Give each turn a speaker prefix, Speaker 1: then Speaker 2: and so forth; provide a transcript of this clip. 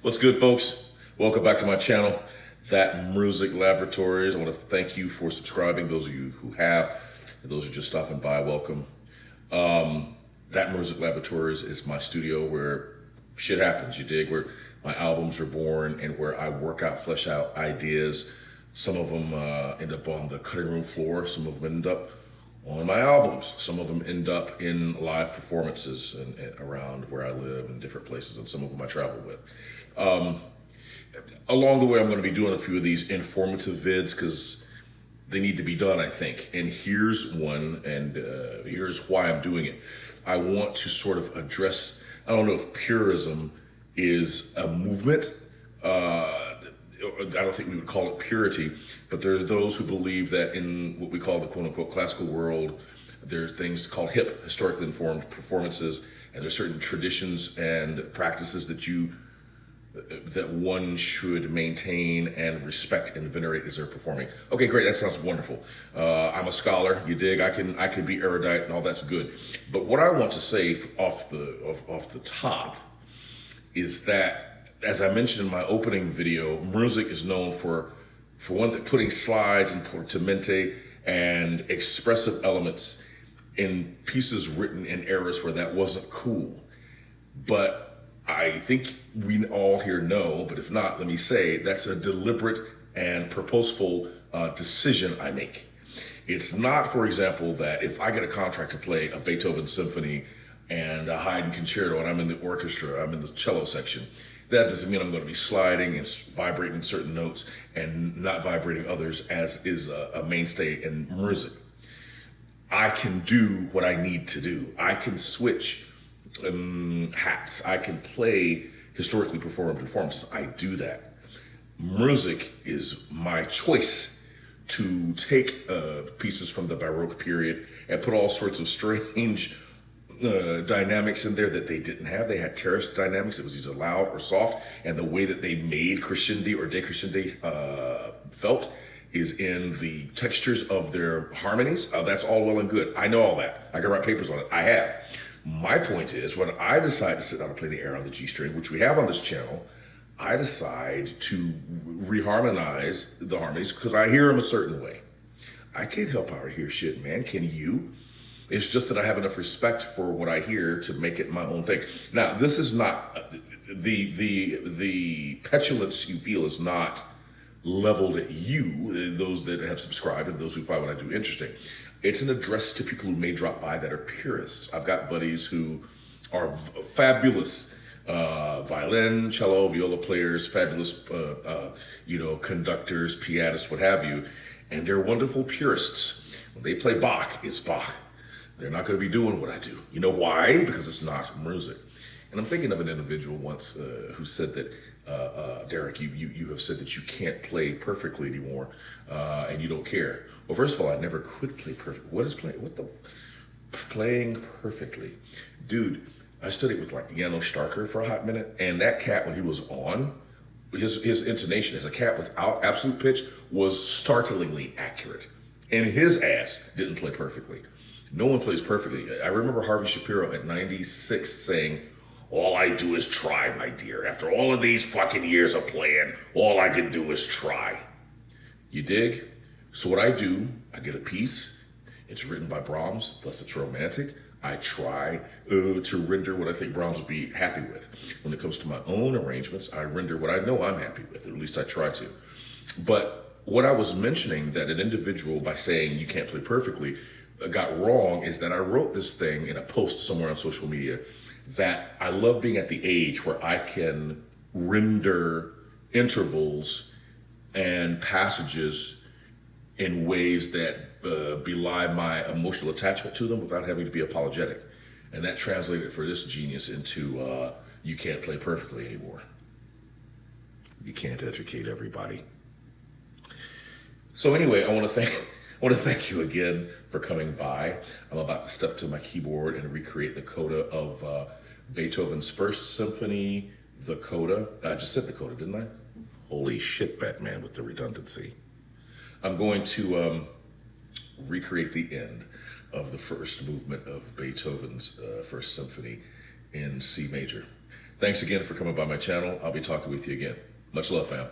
Speaker 1: What's good, folks? Welcome back to my channel, That Mruzick Laboratories. I want to thank you for subscribing, those of you who have, and those who are just stopping by, welcome. That Mruzick Laboratories is my studio where shit happens, you dig? Where my albums are born and where I work out, flesh out ideas. Some of them end up on the cutting room floor. Some of them end up on my albums. Some of them end up in live performances and around where I live in different places, and some of them I travel with. Along the way, I'm going to be doing a few of these informative vids because they need to be done, I think. And here's one, and here's why I'm doing it. I want to sort of address, I don't know if purism is a movement. I don't think we would call it purity, but there's those who believe that in what we call the quote unquote classical world, there's things called hip, historically informed performances, and there's certain traditions and practices that one should maintain and respect and venerate as they're performing. Okay, great, that sounds wonderful. I'm a scholar, you dig? I could be erudite and all that's good. But what I want to say off the top is that, as I mentioned in my opening video, Mruzick is known for one thing, putting slides and portamento and expressive elements in pieces written in eras where that wasn't cool. But I think we all here know, but if not, let me say, that's a deliberate and purposeful decision I make. It's not, for example, that if I get a contract to play a Beethoven symphony and a Haydn concerto and I'm in the orchestra, I'm in the cello section, that doesn't mean I'm going to be sliding and vibrating certain notes and not vibrating others, as is a mainstay in Mruzick. I can do what I need to do. I can switch hats. I can play historically performed performances. I do that. Mruzick is my choice to take pieces from the Baroque period and put all sorts of strange dynamics in there that they didn't have. They had terrorist dynamics. It was either loud or soft, and the way that they made crescendi or decrescendi felt is in the textures of their harmonies. That's all well and good. I know all that. I can write papers on it. I have. My point is, when I decide to sit down and play the air on the G string, which we have on this channel, I decide to reharmonize the harmonies because I hear them a certain way. I can't help how I hear shit, man. Can you? It's just that I have enough respect for what I hear to make it my own thing. Now, this is not, the petulance you feel is not leveled at you, those that have subscribed and those who find what I do interesting. It's an address to people who may drop by that are purists. I've got buddies who are fabulous violin, cello, viola players, fabulous conductors, pianists, what have you, and they're wonderful purists. When they play Bach, it's Bach. They're not going to be doing what I do. You know why? Because it's not Mruzick. And I'm thinking of an individual once who said that, Derek, you have said that you can't play perfectly anymore, and you don't care. Well, first of all, I never could play perfect. Playing perfectly? Dude, I studied with like Jano Starker for a hot minute, and that cat, when he was on, his intonation as a cat without absolute pitch was startlingly accurate. And his ass didn't play perfectly. No one plays perfectly. I remember Harvey Shapiro at 96 saying, "All I do is try, my dear. After all of these fucking years of playing, all I can do is try." You dig? So what I do, I get a piece. It's written by Brahms, thus it's romantic. I try to render what I think Brahms would be happy with. When it comes to my own arrangements, I render what I know I'm happy with, or at least I try to. But what I was mentioning, that an individual, by saying you can't play perfectly, got wrong, is that I wrote this thing in a post somewhere on social media that I love being at the age where I can render intervals and passages in ways that belie my emotional attachment to them without having to be apologetic. And that translated for this genius into you can't play perfectly anymore. You can't educate everybody. So anyway, I want to thank you again for coming by. I'm about to step to my keyboard and recreate the coda of Beethoven's First Symphony, the coda. I just said the coda, didn't I? Holy shit, Batman, with the redundancy. I'm going to recreate the end of the first movement of Beethoven's First Symphony in C major. Thanks again for coming by my channel. I'll be talking with you again. Much love, fam.